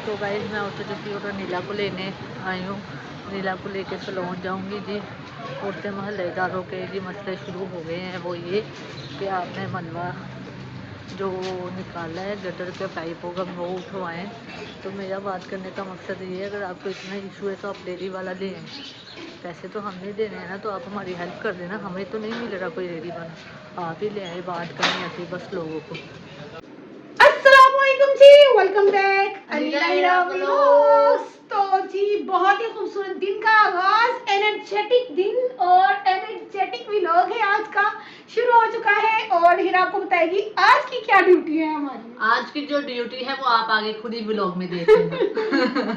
तो गाइस मैं उठ चुकी हूँ, तो नीला को लेने आई हूँ। नीला को लेके सलोन जाऊँगी जी। उठते मोहल्लेदारों के जी मसले शुरू हो गए हैं, वो ये कि आपने मलबा जो निकाला है गटर के पाइपों का वो उठवाएँ। तो मेरा बात करने का मकसद ये है, अगर आपको इतना इशू है तो आप डेयरी वाला ले आएँ। पैसे तो हम नहीं देने हैं ना, तो आप हमारी हेल्प कर देना। हमें तो नहीं मिल रहा कोई डेयरी वाला, आप ही ले आए। बात करनी आती बस लोगों को। अस्सलामुअलैकुम जी, वेलकम बैक अनिला व्लॉग्स। तो जी बहुत ही खूबसूरत दिन का आगाज, एनर्जेटिक दिन और एनर्जेटिक व्लॉग है आज का शुरू हो चुका है। और हीरा आपको बताएगी आज की क्या ड्यूटी है हमारी। आज की जो ड्यूटी है वो आप आगे खुद ही व्लॉग में देख लेना।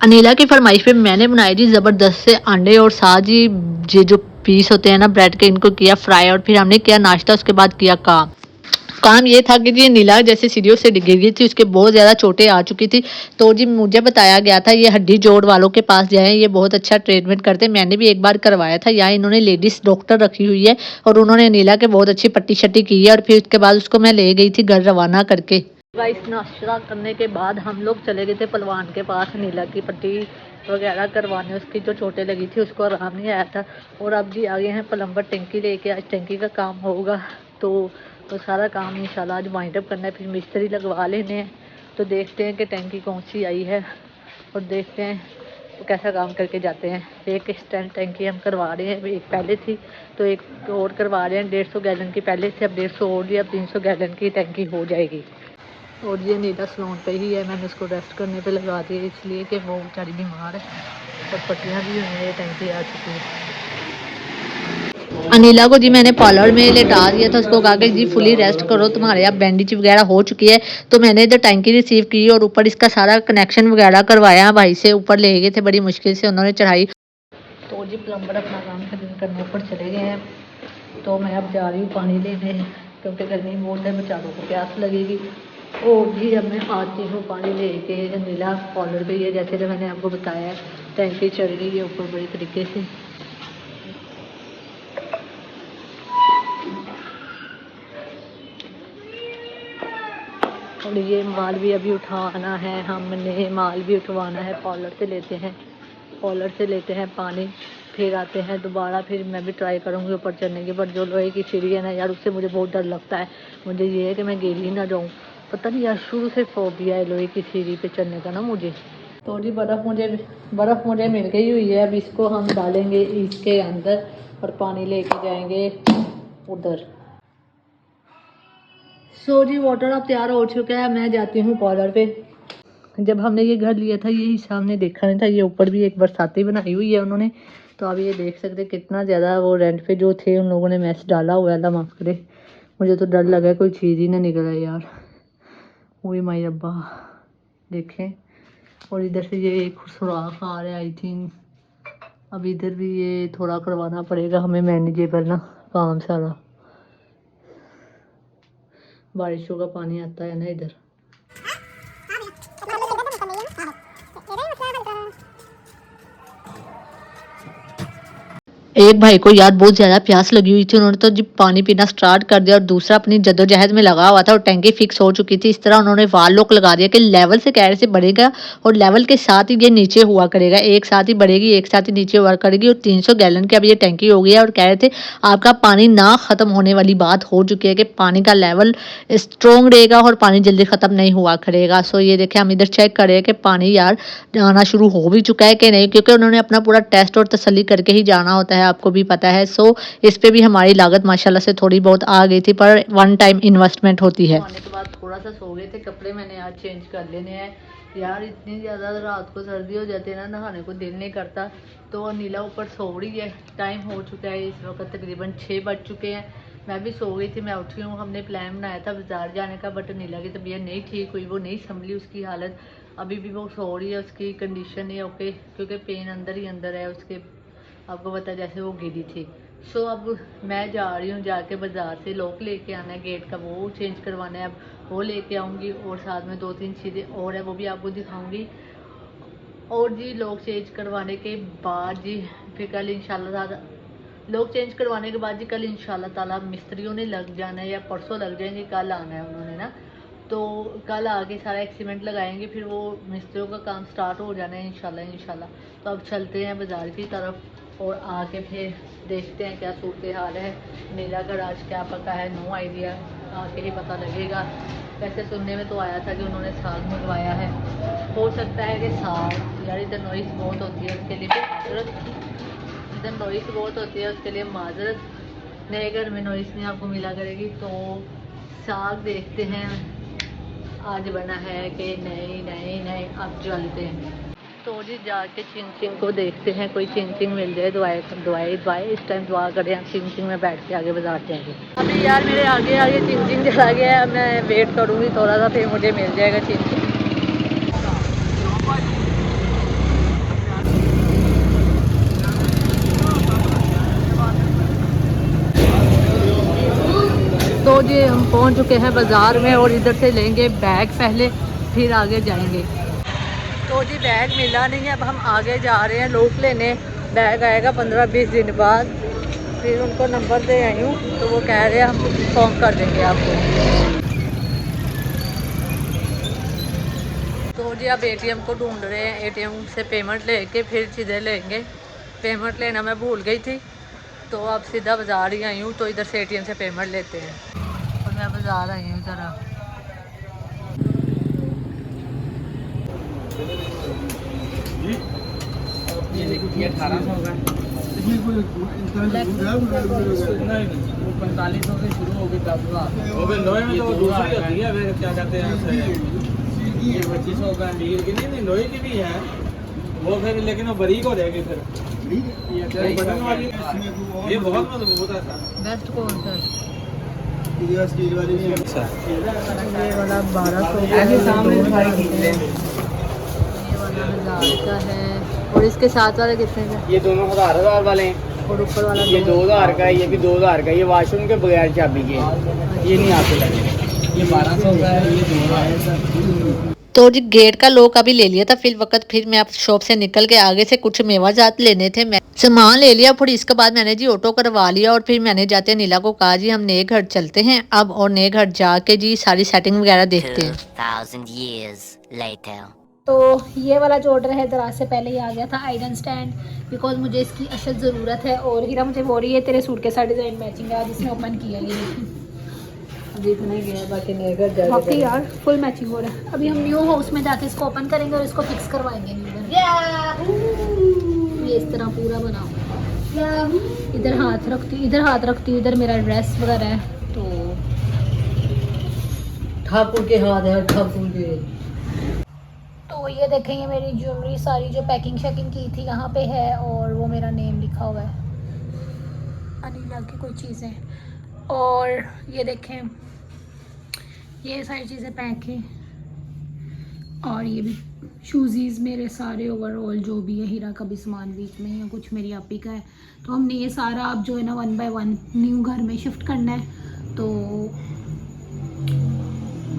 अनिला की फरमाइश पे मैंने बनाई जी ज़बरदस्त से अंडे और साथ ही ये जो पीस होते हैं ना ब्रेड के, इनको किया फ्राई और फिर हमने किया नाश्ता। उसके बाद किया काम ये था कि जी नीला जैसे सीढ़ियों से गिर गई थी, उसके बहुत ज़्यादा चोटें आ चुकी थी। तो जी मुझे बताया गया था ये हड्डी जोड़ वालों के पास जाएं, ये बहुत अच्छा ट्रीटमेंट करते हैं। मैंने भी एक बार करवाया था, यहाँ इन्होंने लेडीज़ डॉक्टर रखी हुई है और उन्होंने नीला के बहुत अच्छी पट्टी शट्टी की है। और फिर उसके बाद उसको मैं ले गई थी घर रवाना करके। गाइस नाश्ता करने के बाद हम लोग चले गए थे पहलवान के पास नीला की पट्टी वगैरह करवाने। उसकी जो चोटें लगी थी उसको आराम नहीं आया था। और अब जी आगे हैं प्लम्बर टंकी लेके, आज टंकी का काम होगा। तो सारा काम इंशाल्लाह आज वाइंड अप करना है, फिर मिस्त्री लगवा लेने हैं। तो देखते हैं कि टंकी कौन सी आई है और देखते हैं तो कैसा काम करके जाते हैं। एक स्टैंड टंकी हम करवा रहे हैं, एक पहले थी तो एक और करवा रहे हैं 150 गैलन की पहले से, अब 150 और ली, अब 300 गैलन की टंकी हो जाएगी। और ये नीला सलोन पे ही है, मैंने उसको रेस्ट करने पे लगा दिया इसलिए कि वो बेचारी बीमार है और पट्टियाँ भी हुई हैं, टंकी आ चुकी है। अनिला को जी मैंने पार्लर में लेटा दिया था, उसको कहा कि जी फुली रेस्ट करो, तुम्हारे यहाँ बैंडेज वगैरह हो चुकी है। तो मैंने इधर टंकी रिसीव की और ऊपर इसका सारा कनेक्शन वगैरह करवाया, भाई से ऊपर ले गए थे, बड़ी मुश्किल से उन्होंने चढ़ाई। तो जी प्लम्बर अपना काम खत्म करने ऊपर चले गए हैं। तो मैं अब जा रही हूँ पानी लेने, क्योंकि गर्मी बहुत है, बेचारों को प्यास लगेगी। और भी अब मैं आती हूँ पानी लेके। नीला कॉलर पे ही है, जैसे कि मैंने आपको बताया है, टैंकी चढ़ रही है ऊपर बड़ी तरीके से। और ये माल भी अभी उठाना है, हमने माल भी उठवाना है। कॉलर से लेते हैं पानी, फिर आते हैं दोबारा। फिर मैं भी ट्राई करूँगी ऊपर चढ़ने की, पर जो लोहे की सीढ़ी है ना यार, उससे मुझे बहुत डर लगता है। मुझे ये है कि मैं गिर ही ना जाऊँ, पता नहीं यार, शुरू से फोबिया है लोहे की सीढ़ी पे चढ़ने का ना मुझे। तो जी बर्फ़ मुझे मिल गई हुई है, अब इसको हम डालेंगे इसके अंदर और पानी लेके जाएंगे उधर। सो जी वाटर अब तैयार हो चुका है, मैं जाती हूँ कॉलर पे। जब हमने ये घर लिया था ये हिसाब हमने देखा नहीं था, ये ऊपर भी एक बरसाती बनाई हुई है उन्होंने। तो आप ये देख सकते कितना ज़्यादा वो रेंट पे जो थे उन लोगों ने मैस डाला हुआ है, अल्लाह माफ़ करे। मुझे तो डर लगा कोई चीज़ ही ना निकला यार। वही माई अब्बा देखें। और इधर से ये एक सुराख आ रहा है आई थिंक। अब इधर भी ये थोड़ा करवाना पड़ेगा हमें मैनेजेबल ना काम सारा। बारिशों का पानी आता है ना इधर। एक भाई को यार बहुत ज़्यादा प्यास लगी हुई थी, उन्होंने तो जब पानी पीना स्टार्ट कर दिया और दूसरा अपनी जद्दोजहद में लगा हुआ था और टैंकी फिक्स हो चुकी थी। इस तरह उन्होंने वाल लॉक लगा दिया कि लेवल से कह रहे से बढ़ेगा और लेवल के साथ ही ये नीचे हुआ करेगा, एक साथ ही बढ़ेगी एक साथ ही नीचे हुआ करेगी। और 300 गैलन की अब ये टैंकी हो गई है और कह रहे थे आपका पानी ना ख़त्म होने वाली बात हो चुकी है कि पानी का लेवल स्ट्रॉन्ग रहेगा और पानी जल्दी ख़त्म नहीं हुआ करेगा। सो ये देखें हम इधर चेक करें कि पानी यार आना शुरू हो भी चुका है कि नहीं, क्योंकि उन्होंने अपना पूरा टेस्ट और तसल्ली करके ही जाना होता है, आपको भी पता है। सो इस पे भी हमारी लागत माशाल्लाह से थोड़ी बहुत आ गई थी, पर वन टाइम इन्वेस्टमेंट होती है। आने के बाद थोड़ा सा सो गए थे, कपड़े मैंने आज चेंज कर लेने हैं यार। इतनी ज़्यादा रात को सर्दी हो जाती है ना, नहाने को दिल नहीं करता। तो नीला ऊपर सो रही है, टाइम हो चुका है इस वक्त तकरीबन 6 बज चुके हैं। मैं भी सो गई थी, मैं उठी हूँ। हमने प्लान बनाया था बाजार जाने का, बट नीला की तबीयत नहीं ठीक हुई, वो नहीं संभली उसकी हालत। अभी भी वो सो रही है, उसकी कंडीशन है ओके, क्योंकि पेन अंदर ही अंदर है उसके, आपको पता है जैसे वो गिरी थी। सो अब मैं जा रही हूँ, जाके बाज़ार से लॉक लेके आना है गेट का, वो चेंज करवाना है, अब वो लेके आऊँगी। और साथ में 2-3 चीज़ें और है, वो भी आपको दिखाऊँगी। और जी लॉक चेंज करवाने के बाद जी फिर कल इंशाल्लाह लोग चेंज करवाने के बाद जी कल इंशाल्लाह ताला मिस्त्रियों ने लग जाना है या परसों लग जाएंगे, कल आना है उन्होंने ना, तो कल आके सारा एक्सीमेंट लगाएंगे, फिर वो मिस्त्रियों का काम स्टार्ट हो जाना है इंशाल्लाह। तो अब चलते हैं बाज़ार की तरफ और आके फिर देखते हैं क्या सूरत हाल है। नीला घर आज क्या पका है, नो आइडिया, आके ही पता लगेगा। वैसे सुनने में तो आया था कि उन्होंने साग मंगवाया है, हो सकता है कि साग, यार इधर नॉइस बहुत होती है उसके लिए भी माजरत, इधर नॉइस बहुत होती है उसके लिए माजरत, नए घर में नॉइस नहीं आपको मिला करेगी। तो साग देखते हैं आज बना है कि नहीं अब चलते हैं। तो जी जाके चिंग चिंग को देखते हैं, कोई चिंग चिंग मिल जाए, दुआई इस टाइम दुआ करें, चिंग चिंग में बैठ के आगे बाजार जाएंगे। अभी यार मेरे आगे चिंग चिंग चला गया है, मैं वेट करूँगी थोड़ा सा, फिर मुझे मिल जाएगा चिंग चिंग। तो जी हम पहुंच चुके हैं बाज़ार में और इधर से लेंगे बैग पहले, फिर आगे जाएंगे। तो जी बैग मिला नहीं है, अब हम आगे जा रहे हैं लोग लेने, बैग आएगा 15-20 दिन बाद। फिर उनको नंबर दे आई हूँ तो वो कह रहे हैं हम इन्फॉर्म कर देंगे आपको। तो जी अब एटीएम को ढूंढ रहे हैं, एटीएम से पेमेंट लेके फिर चीज़ें लेंगे। पेमेंट लेना मैं भूल गई थी, तो अब सीधा बाज़ार ही आई हूँ, तो इधर से एटीएम से पेमेंट लेते हैं। और मैं बाज़ार आई हूँ ज़रा। ये देखिए 1800 का, वो 4500 से शुरू हो गई 10,000। लोहे में तो दूसरी होती है, फिर क्या कहते हैं, ये 2500 का लील की नहीं, लोहे की भी है वो, फिर लेकिन वो बारीक हो जाएगी फिर। ये बटन वाली, ये बहुत मजबूत है सर। बेस्ट कौन सा? स्टील वाली नहीं है। अच्छा, ये वाला 1200 ऐसे सामने दिखाई खींचते हैं। ये वाला 1000 का है, और इसके साथ वाला कितने का? ये दोनों 1000 वाले हैं, और ऊपर वाला ये 2000 का है, ये भी 2000 का। ये वॉशरूम के बगैर चाबी के, ये नहीं आते लगे। ये 1200 का है, ये 2000 का। तो जी गेट का लॉक अभी ले लिया था फिर वक्त, फिर मैं अब शॉप से निकल के आगे से कुछ मेवा जात लेने थे, मैं सामान ले लिया। फिर इसके बाद मैंने जी ऑटो करवा लिया और फिर मैंने जाते नीला को कहा जी हम नए घर चलते हैं अब, और नए घर जाके जी सारी सेटिंग वगैरह देखते हैं। 2000 years later. तो ये वाला जो ऑर्डर है दराज से पहले ही आ गया था, आयरन स्टैंड, बिकॉज मुझे इसकी अशद ज़रूरत है। और हीरा मुझे बोल रही है तेरे सूट के साथ डिज़ाइन मैचिंग है, आज इसने ओपन किया, ये देखने गया बाकी नए घर जाके बाकी यार फुल मैचिंग हो रहा है। अभी हम न्यू हाउस में जाके इसको ओपन करेंगे और इसको फिक्स करवाएंगे न्यू। ये इस तरह पूरा बना हुआ, इधर हाथ रखती हूँ, इधर मेरा ड्रेस वगैरह है। तो ठाकुर के हाथ है, ठाकुर के। तो ये देखें, ये मेरी ज्वेलरी सारी जो पैकिंग शैकिंग की थी यहाँ पे है, और वो मेरा नेम लिखा हुआ है, अनिला की कोई चीज़ें। और ये देखें ये सारी चीज़ें पैक हैं, और ये भी शूज़ीज़ मेरे सारे ओवरऑल जो भी है, हीरा का भी सामान बीच में या कुछ मेरी आपी का है। तो हमने ये सारा अब जो है ना 1 बाय 1 न्यू घर में शिफ्ट करना है, तो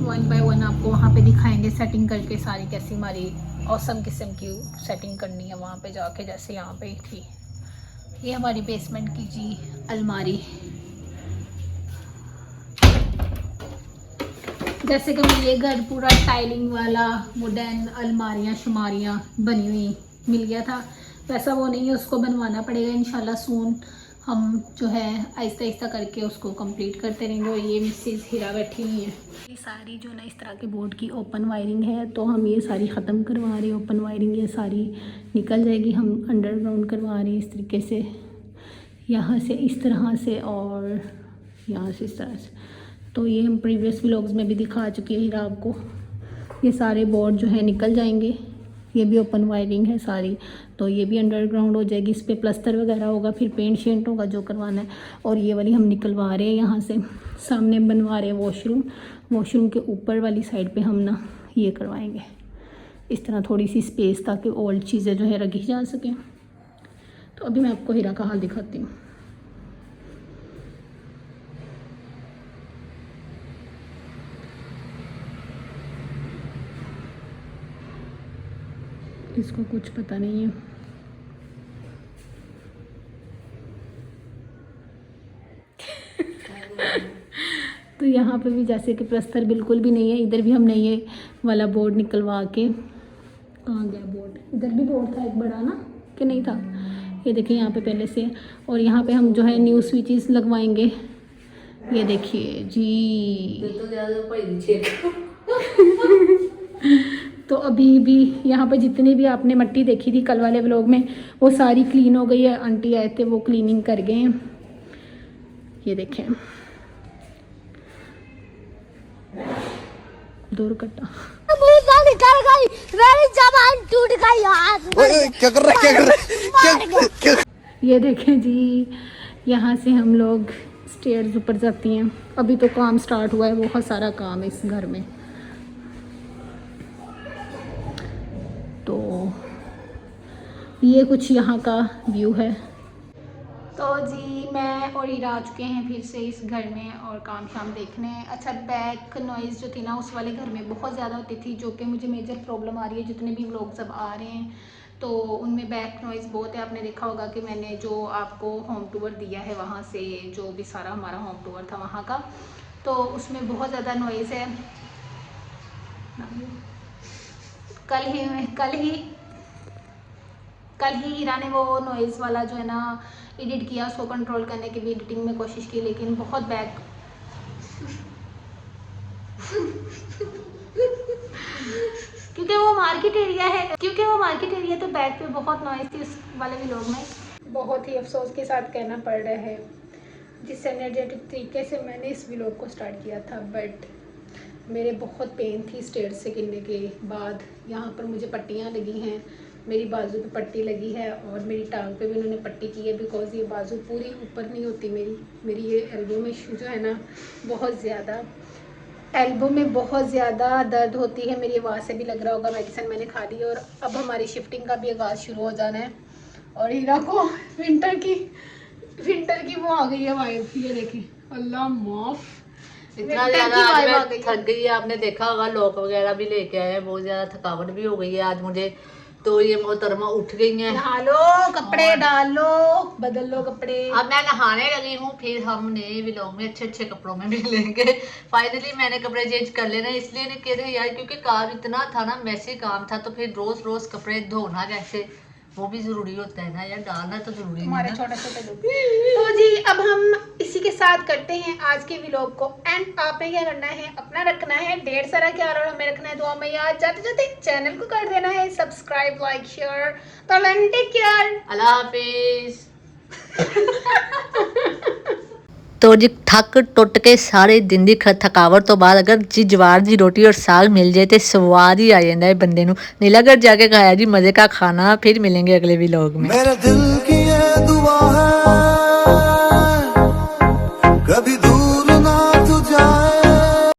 1 बाय 1 आपको वहाँ पे दिखाएंगे सेटिंग करके सारी, कैसी हमारी औसम किस्म की सेटिंग करनी है वहाँ पे जाके, जैसे यहाँ पे थी। ये हमारी बेसमेंट की जी अलमारी, जैसे कि मुझे ये घर पूरा टाइलिंग वाला वुडन अलमारियाँ शुमारियाँ बनी हुई मिल गया था, वैसा वो नहीं है, उसको बनवाना पड़ेगा इंशाल्लाह सून। हम जो है आहिस्ता आहिस्ता करके उसको कंप्लीट करते रहेंगे। और ये मिसेस हीरा बैठी हुई है, ये सारी जो ना इस तरह के बोर्ड की ओपन वायरिंग है, तो हम ये सारी ख़त्म करवा रहे हैं। ओपन वायरिंग ये सारी निकल जाएगी, हम अंडरग्राउंड करवा रहे हैं इस तरीके से, यहाँ से इस तरह से और यहाँ से इस तरह से। तो ये हम प्रीवियस व्लॉग्स में भी दिखा चुके हैं हीरा आपको। ये सारे बोर्ड जो है निकल जाएंगे, ये भी ओपन वायरिंग है सारी, तो ये भी अंडरग्राउंड हो जाएगी। इस पर प्लस्तर वगैरह होगा, फिर पेंट शेंट होगा जो करवाना है। और ये वाली हम निकलवा रहे हैं, यहाँ से सामने बनवा रहे हैं वॉशरूम, वॉशरूम के ऊपर वाली साइड पे हम ना ये करवाएंगे इस तरह थोड़ी सी स्पेस, ताकि ओल्ड चीज़ें जो है रखी जा सकें। तो अभी मैं आपको हीरा का हाल दिखाती हूँ। इसको कुछ पता नहीं है, तो यहाँ पे भी जैसे कि प्लस्तर बिल्कुल भी नहीं है। इधर भी हमने ये वाला बोर्ड निकलवा के, कहाँ गया बोर्ड, इधर भी बोर्ड था एक बड़ा ना कि नहीं था, ये देखिए यहाँ पे पहले से। और यहाँ पे हम जो है न्यू स्विचेस लगवाएंगे, ये देखिए जी। तो अभी भी यहाँ पे जितनी भी आपने मट्टी देखी थी कल वाले व्लॉग में वो सारी क्लीन हो गई है। आंटी आए थे वो क्लीनिंग कर गए हैं, ये देखें 2 कट्टा निकल गई, मेरी जबान टूट गई यार। क्या कर रहा है? ये देखें जी, यहाँ से हम लोग स्टेयर्स ऊपर जाती हैं। अभी तो काम स्टार्ट हुआ है, बहुत सारा काम है इस घर में। तो ये कुछ यहाँ का व्यू है। तो जी मैं और हीरा आ चुके हैं फिर से इस घर में और काम शाम देखने। अच्छा, बैक नॉइज़ जो थी ना उस वाले घर में बहुत ज़्यादा होती थी, जो कि मुझे मेजर प्रॉब्लम आ रही है। जितने भी व्लॉग सब आ रहे हैं तो उनमें बैक नॉइज़ बहुत है। आपने देखा होगा कि मैंने जो आपको होम टूर दिया है वहाँ से, जो भी सारा हमारा होम टूर था वहाँ का, तो उसमें बहुत ज़्यादा नॉइज़ है। कल ही हीरा ने वो नॉइज़ वाला जो है ना एडिट किया, उसको कंट्रोल करने की भी एडिटिंग में कोशिश की, लेकिन बहुत बैक क्योंकि वो मार्केट एरिया तो बैक पे बहुत नॉइज़ थी उस वाले व्लॉग में। बहुत ही अफसोस के साथ कहना पड़ रहा है जिस एनर्जेटिक तरीके से मैंने इस व्लॉग को स्टार्ट किया था, बट मेरे बहुत पेन थी स्टेयर्स से गिरने के बाद। यहाँ पर मुझे पट्टियाँ लगी हैं, मेरी बाजू पे पट्टी लगी है और मेरी टांग पे भी उन्होंने पट्टी की है, बिकॉज़ ये बाजू पूरी ऊपर नहीं होती मेरी ये एल्बो में जो है ना बहुत ज़्यादा एल्बो में बहुत ज़्यादा दर्द होती है। मेरी आवाज़ से भी लग रहा होगा, मेडिसिन मैंने खा ली। और अब हमारी शिफ्टिंग का भी आगाज़ शुरू हो जाना है और हीरा को विंटर की वो आ गई है वाइब, ये देखिए अल्लाह माफ, इतना ज्यादा आज मैं थक गई है। आपने देखा होगा लॉक वगैरह भी लेके आए हैं, बहुत ज्यादा थकावट भी हो गई है आज मुझे। तो ये मोहतरमा उठ गई हैं, नहा लो, कपड़े डाल लो, बदल लो कपड़े। अब मैं नहाने लगी हूँ, फिर हम नए व्लॉग में अच्छे कपड़ों में मिलेंगे। फाइनली मैंने कपड़े चेंज कर लेना, इसलिए नहीं कह रहे यार, क्योंकि काम इतना था ना, मैसी काम था, तो फिर रोज कपड़े धोना कैसे, वो भी जरूरी होता है ना यार, डालना तो जरूरी है हमारे ना। छोटे लोग। तो जी अब हम इसी के साथ करते हैं आज के व्लॉग को एंड। आपने क्या करना है, अपना रखना है ढेर सारा ख्याल और हमें रखना है दुआ में याद। जाते जाते चैनल को कर देना है सब्सक्राइब, लाइक, शेयर। तो टेक केयर, अल्लाह हाफिज। तो जी थक टुट के सारे दिन दी थकावट तो बाद अगर जी जवार दी रोटी और साग मिल जाए तो स्वाद ही आ जाता है बंदे नू। नीलागढ़ जाके खाया जी मजे का खाना। फिर मिलेंगे अगले व्लॉग में। मेरे दिल की ये दुआ है